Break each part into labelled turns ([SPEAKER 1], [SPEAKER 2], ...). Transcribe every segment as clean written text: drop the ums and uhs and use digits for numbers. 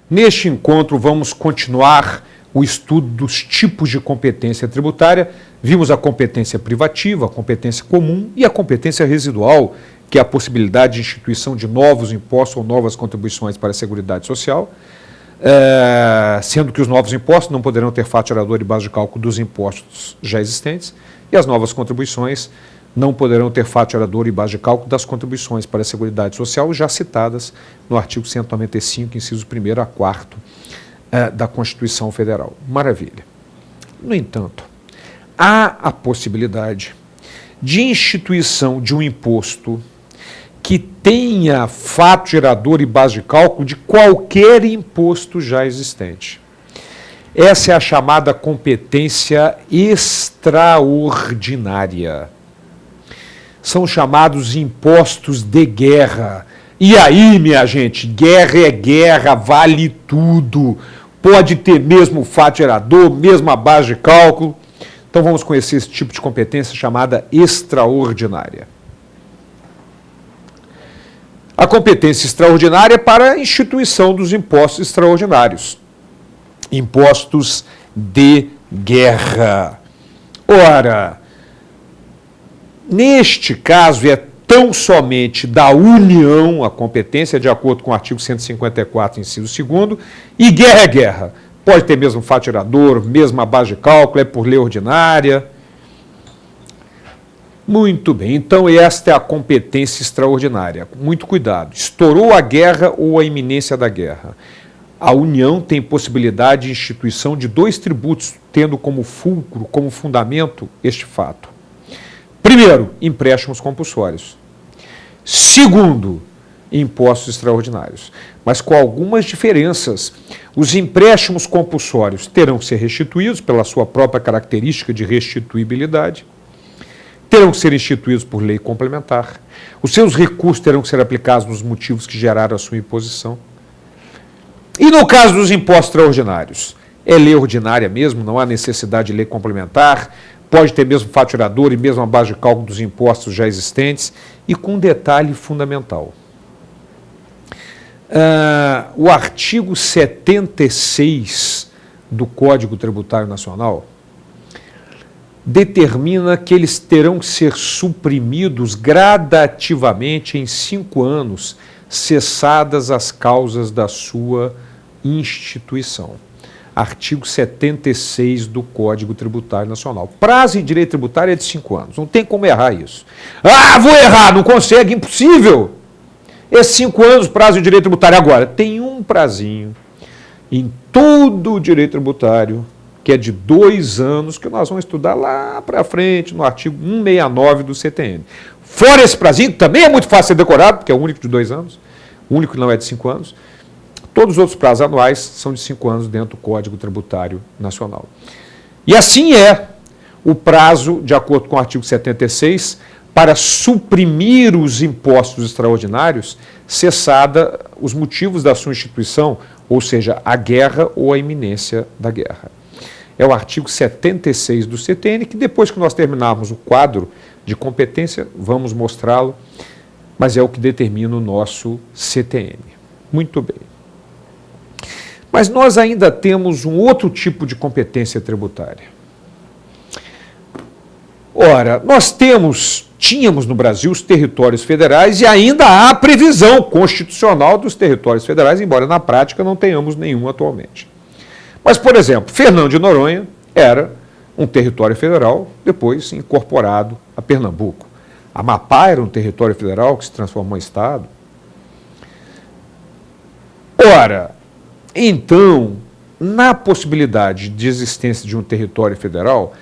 [SPEAKER 1] Neste encontro, vamos continuar o estudo dos tipos de competência tributária. Vimos a competência privativa, a competência comum e a competência residual, que é a possibilidade de instituição de novos impostos ou novas contribuições para a Seguridade Social, sendo que os novos impostos não poderão ter fato gerador e base de cálculo dos impostos já existentes, e as novas contribuições não poderão ter fato gerador e base de cálculo das contribuições para a Seguridade Social já citadas no artigo 195, incisos 1º a 4º da Constituição Federal. Maravilha. No entanto, há a possibilidade de instituição de um imposto que tenha fato gerador e base de cálculo de qualquer imposto já existente. Essa é a chamada competência extraordinária. São chamados impostos de guerra. E aí, minha gente, guerra é guerra, vale tudo. Pode ter mesmo fato gerador, mesma base de cálculo. Então vamos conhecer esse tipo de competência chamada extraordinária. A competência extraordinária é para a instituição dos impostos extraordinários. Impostos de guerra. Ora, neste caso é tão somente da União, a competência de acordo com o artigo 154, inciso 2º, e guerra é guerra. Pode ter mesmo fato gerador, mesma base de cálculo, é por lei ordinária. Muito bem, então esta é a competência extraordinária. Muito cuidado. Estourou a guerra ou a iminência da guerra. A União tem possibilidade de instituição de 2 tributos, tendo como fulcro, como fundamento, este fato. Primeiro, empréstimos compulsórios. Segundo, impostos extraordinários. Mas com algumas diferenças. Os empréstimos compulsórios terão que ser restituídos pela sua própria característica de restituibilidade. Terão que ser instituídos por lei complementar. Os seus recursos terão que ser aplicados nos motivos que geraram a sua imposição. E no caso dos impostos extraordinários, é lei ordinária mesmo, não há necessidade de lei complementar, pode ter mesmo fato gerador e mesmo a base de cálculo dos impostos já existentes, e com um detalhe fundamental. O artigo 76 do Código Tributário Nacional determina que eles terão que ser suprimidos gradativamente em 5 anos, cessadas as causas da sua instituição. Artigo 76 do Código Tributário Nacional. Prazo em direito tributário é de 5 anos. Não tem como errar isso. Ah, vou errar, não consegue, impossível. É 5 anos prazo em direito tributário. Agora, tem um prazinho em todo o direito tributário, que é de 2 anos, que nós vamos estudar lá para frente, no artigo 169 do CTN. Fora esse prazinho, que também é muito fácil ser decorado, porque é o único de 2 anos, o único que não é de 5 anos, todos os outros prazos anuais são de 5 anos dentro do Código Tributário Nacional. E assim é o prazo, de acordo com o artigo 76, para suprimir os impostos extraordinários, cessada os motivos da sua instituição, ou seja, a guerra ou a iminência da guerra. É o artigo 76 do CTN, que depois que nós terminarmos o quadro de competência, vamos mostrá-lo, mas é o que determina o nosso CTN. Muito bem. Mas nós ainda temos um outro tipo de competência tributária. Ora, nós tínhamos no Brasil os territórios federais e ainda há a previsão constitucional dos territórios federais, embora na prática não tenhamos nenhum atualmente. Mas, por exemplo, Fernando de Noronha era um território federal, depois incorporado a Pernambuco. Amapá era um território federal que se transformou em estado. Ora, então, na possibilidade de existência de um território federal,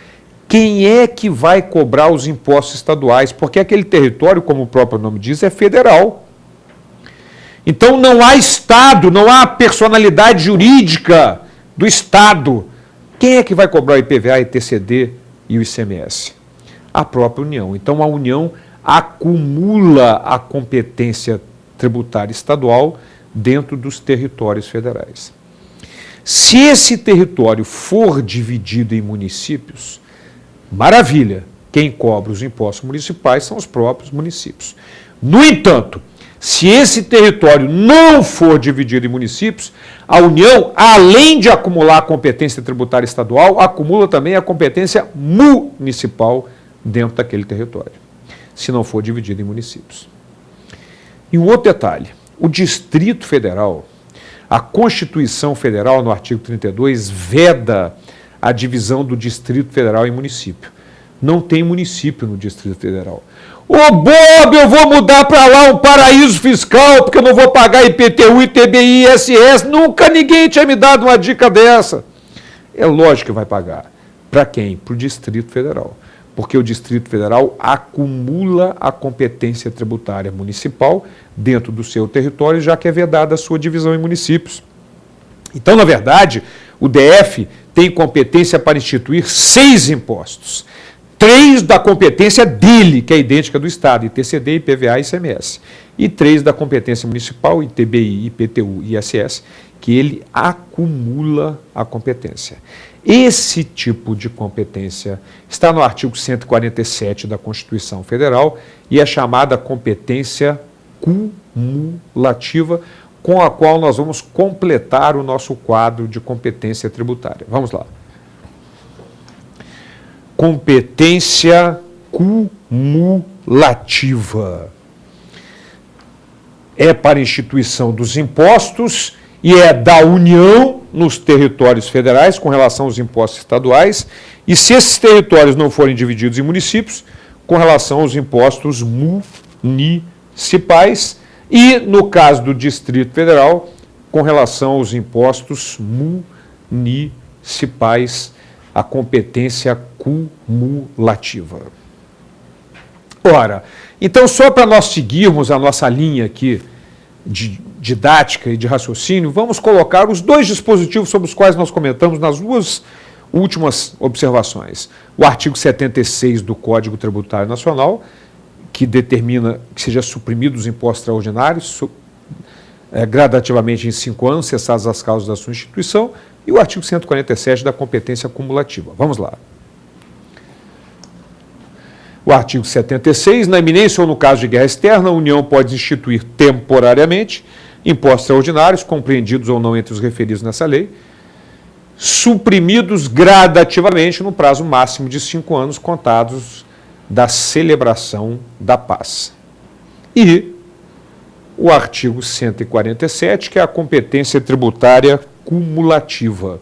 [SPEAKER 1] quem é que vai cobrar os impostos estaduais? Porque aquele território, como o próprio nome diz, é federal. Então não há Estado, não há personalidade jurídica do Estado. Quem é que vai cobrar o IPVA, ITCD e o ICMS? A própria União. Então a União acumula a competência tributária estadual dentro dos territórios federais. Se esse território for dividido em municípios, maravilha, quem cobra os impostos municipais são os próprios municípios. No entanto, Se esse território não for dividido em municípios, a União, além de acumular a competência tributária estadual, acumula também a competência municipal dentro daquele território, se não for dividido em municípios. E um outro detalhe, o Distrito Federal, a Constituição Federal, no artigo 32, veda a divisão do Distrito Federal em município. Não tem município no Distrito Federal. Ô Bob, eu vou mudar para lá um paraíso fiscal, porque eu não vou pagar IPTU, ITBI, ISS. Nunca ninguém tinha me dado uma dica dessa. É lógico que vai pagar. Para quem? Para o Distrito Federal. Porque o Distrito Federal acumula a competência tributária municipal dentro do seu território, já que é vedada a sua divisão em municípios. Então, na verdade, o DF tem competência para instituir 6 impostos. 3 da competência dele, que é idêntica do Estado, ITCD, IPVA e ICMS. E 3 da competência municipal, ITBI, IPTU e ISS, que ele acumula a competência. Esse tipo de competência está no artigo 147 da Constituição Federal e é chamada competência cumulativa, com a qual nós vamos completar o nosso quadro de competência tributária. Vamos lá. Competência cumulativa. É para a instituição dos impostos e é da União nos territórios federais com relação aos impostos estaduais, e se esses territórios não forem divididos em municípios, com relação aos impostos municipais, e, no caso do Distrito Federal, com relação aos impostos municipais, a competência cumulativa. Ora, então, só para nós seguirmos a nossa linha aqui de didática e de raciocínio, vamos colocar os 2 dispositivos sobre os quais nós comentamos nas 2 últimas observações. O artigo 76 do Código Tributário Nacional, que determina que seja suprimidos os impostos extraordinários gradativamente em 5 anos, cessadas as causas da sua instituição, e o artigo 147 da competência cumulativa. Vamos lá. O artigo 76, na iminência ou no caso de guerra externa, a União pode instituir temporariamente impostos extraordinários, compreendidos ou não entre os referidos nessa lei, suprimidos gradativamente no prazo máximo de 5 anos contados da celebração da paz. E o artigo 147, que é a competência tributária cumulativa.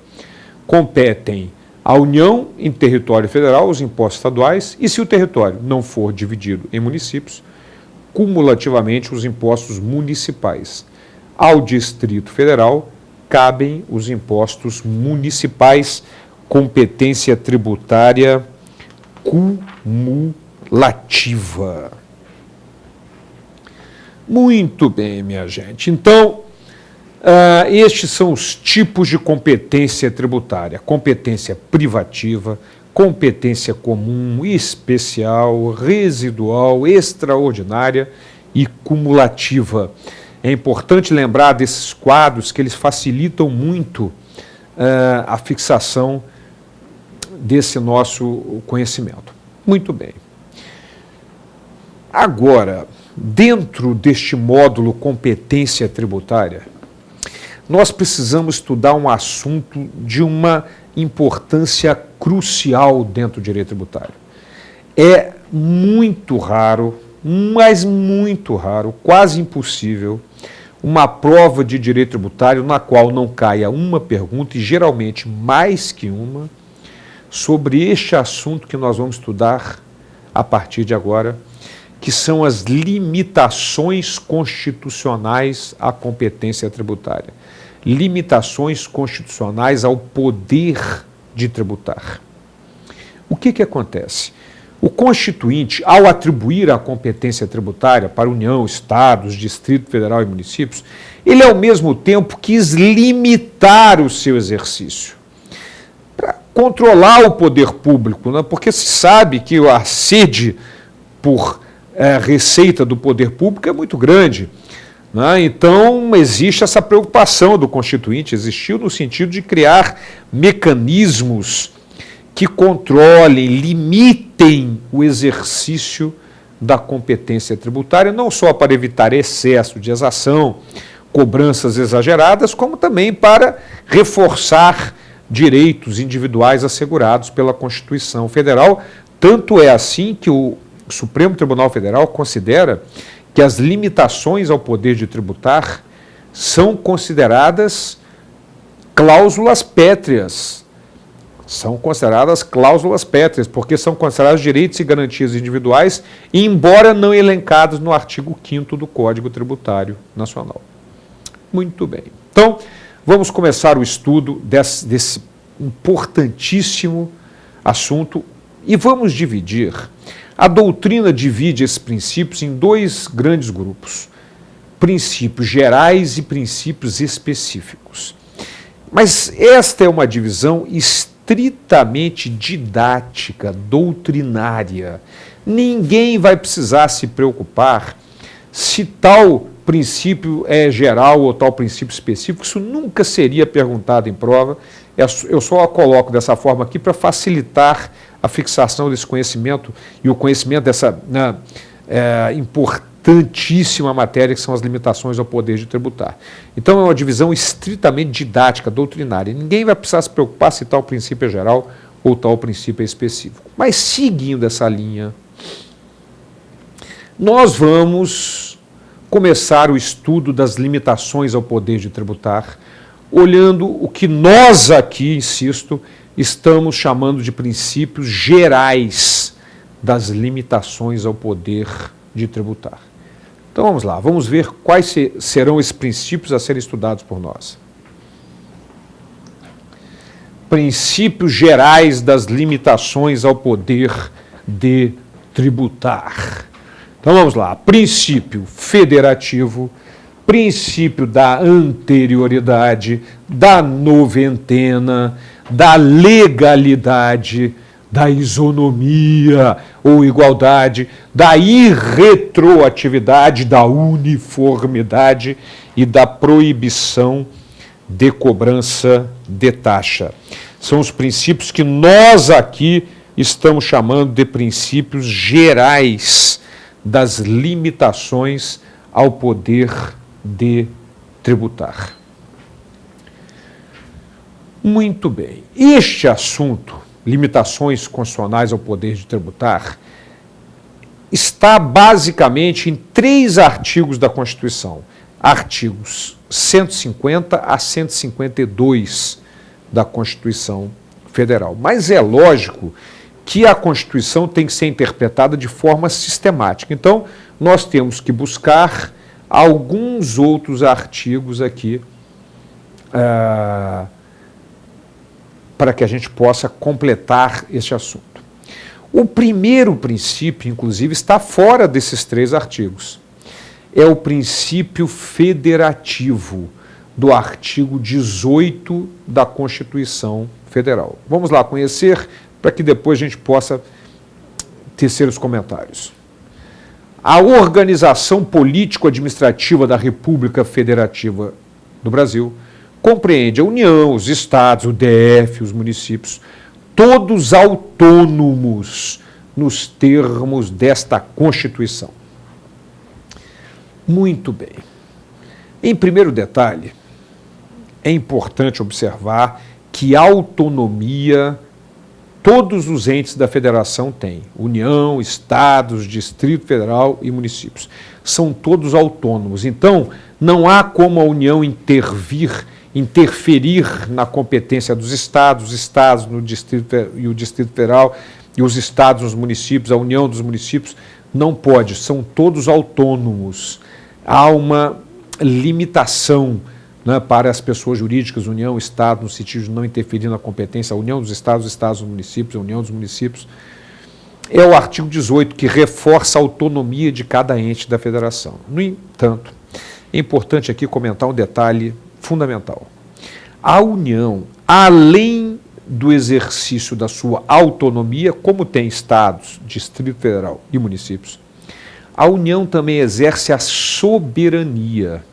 [SPEAKER 1] Competem à União em território federal os impostos estaduais e, se o território não for dividido em municípios, cumulativamente os impostos municipais. Ao Distrito Federal cabem os impostos municipais, competência tributária cumulativa. Muito bem, minha gente. Então, estes são os tipos de competência tributária: competência privativa, competência comum, especial, residual, extraordinária e cumulativa. É importante lembrar desses quadros, que eles facilitam muito a fixação desse nosso conhecimento. Muito bem. Agora, dentro deste módulo competência tributária, nós precisamos estudar um assunto de uma importância crucial dentro do direito tributário. É muito raro, mas muito raro, quase impossível, uma prova de direito tributário na qual não caia uma pergunta, e geralmente mais que uma, sobre este assunto que nós vamos estudar a partir de agora, que são as limitações constitucionais à competência tributária. Limitações constitucionais ao poder de tributar. O que acontece? O Constituinte, ao atribuir a competência tributária para União, Estados, Distrito Federal e municípios, ele ao mesmo tempo quis limitar o seu exercício, para controlar o poder público, né? Porque se sabe que a sede por receita do poder público é muito grande, né? Então, existe essa preocupação do Constituinte, existiu no sentido de criar mecanismos que controlem, limitem o exercício da competência tributária, não só para evitar excesso de exação, cobranças exageradas, como também para reforçar direitos individuais assegurados pela Constituição Federal. Tanto é assim que o Supremo Tribunal Federal considera que as limitações ao poder de tributar são consideradas cláusulas pétreas. São consideradas cláusulas pétreas, porque são considerados direitos e garantias individuais, embora não elencados no artigo 5º do Código Tributário Nacional. Muito bem. Então, vamos começar o estudo desse importantíssimo assunto e vamos dividir. A doutrina divide esses princípios em dois grandes grupos: princípios gerais e princípios específicos. Mas esta é uma divisão estritamente didática, doutrinária. Ninguém vai precisar se preocupar se tal princípio é geral ou tal princípio específico. Isso nunca seria perguntado em prova. Eu só a coloco dessa forma aqui para facilitar a fixação desse conhecimento e o conhecimento dessa importantíssima matéria que são as limitações ao poder de tributar. Então é uma divisão estritamente didática, doutrinária. Ninguém vai precisar se preocupar se tal princípio é geral ou tal princípio é específico. Mas seguindo essa linha, nós vamos começar o estudo das limitações ao poder de tributar, olhando o que nós aqui, insisto, estamos chamando de princípios gerais das limitações ao poder de tributar. Então vamos lá, vamos ver quais serão esses princípios a serem estudados por nós. Princípios gerais das limitações ao poder de tributar. Então vamos lá, princípio federativo, princípio da anterioridade, da noventena, da legalidade, da isonomia ou igualdade, da irretroatividade, da uniformidade e da proibição de cobrança de taxa. São os princípios que nós aqui estamos chamando de princípios gerais das limitações ao poder de tributar. Muito bem. Este assunto, limitações constitucionais ao poder de tributar, está basicamente em 3 artigos da Constituição. Artigos 150 a 152 da Constituição Federal. Mas é lógico que a Constituição tem que ser interpretada de forma sistemática. Então, nós temos que buscar alguns outros artigos aqui para que a gente possa completar este assunto. O primeiro princípio, inclusive, está fora desses 3 artigos. É o princípio federativo do artigo 18 da Constituição Federal. Vamos lá conhecer, para que depois a gente possa tecer os comentários. A organização político-administrativa da República Federativa do Brasil compreende a União, os estados, o DF, os municípios, todos autônomos nos termos desta Constituição. Muito bem. Em primeiro detalhe, é importante observar que autonomia todos os entes da federação têm: União, estados, Distrito Federal e municípios. São todos autônomos. Então, não há como a União interferir na competência dos estados, os estados no Distrito e o Distrito Federal e os estados nos municípios, a União dos municípios. Não pode, são todos autônomos. Há uma limitação, né, para as pessoas jurídicas, União, Estado, no sentido de não interferir na competência, a União dos Estados, os Estados dos municípios, a União dos municípios. É o artigo 18 que reforça a autonomia de cada ente da federação. No entanto, é importante aqui comentar um detalhe fundamental. A União, além do exercício da sua autonomia, como tem estados, Distrito Federal e municípios, a União também exerce a soberania,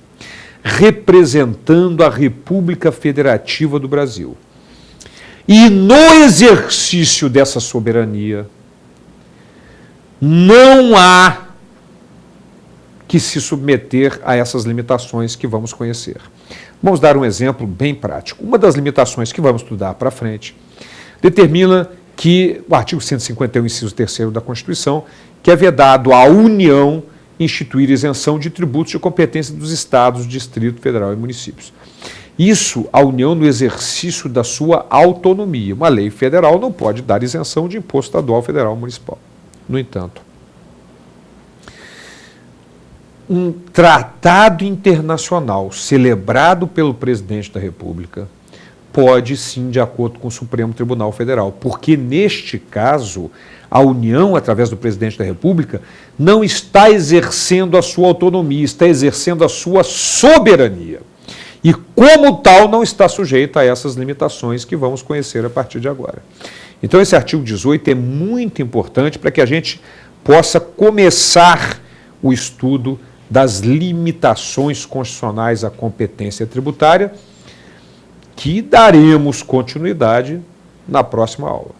[SPEAKER 1] representando a República Federativa do Brasil. E no exercício dessa soberania, não há que se submeter a essas limitações que vamos conhecer. Vamos dar um exemplo bem prático. Uma das limitações que vamos estudar para frente determina que o artigo 151, inciso 3º da Constituição, que é vedado à União instituir isenção de tributos de competência dos estados, Distrito Federal e municípios. Isso, a União no exercício da sua autonomia. Uma lei federal não pode dar isenção de imposto estadual, federal ou municipal. No entanto, um tratado internacional celebrado pelo presidente da República pode sim, de acordo com o Supremo Tribunal Federal, porque neste caso a União, através do presidente da República, não está exercendo a sua autonomia, está exercendo a sua soberania. E como tal não está sujeita a essas limitações que vamos conhecer a partir de agora. Então esse artigo 18 é muito importante para que a gente possa começar o estudo das limitações constitucionais à competência tributária, que daremos continuidade na próxima aula.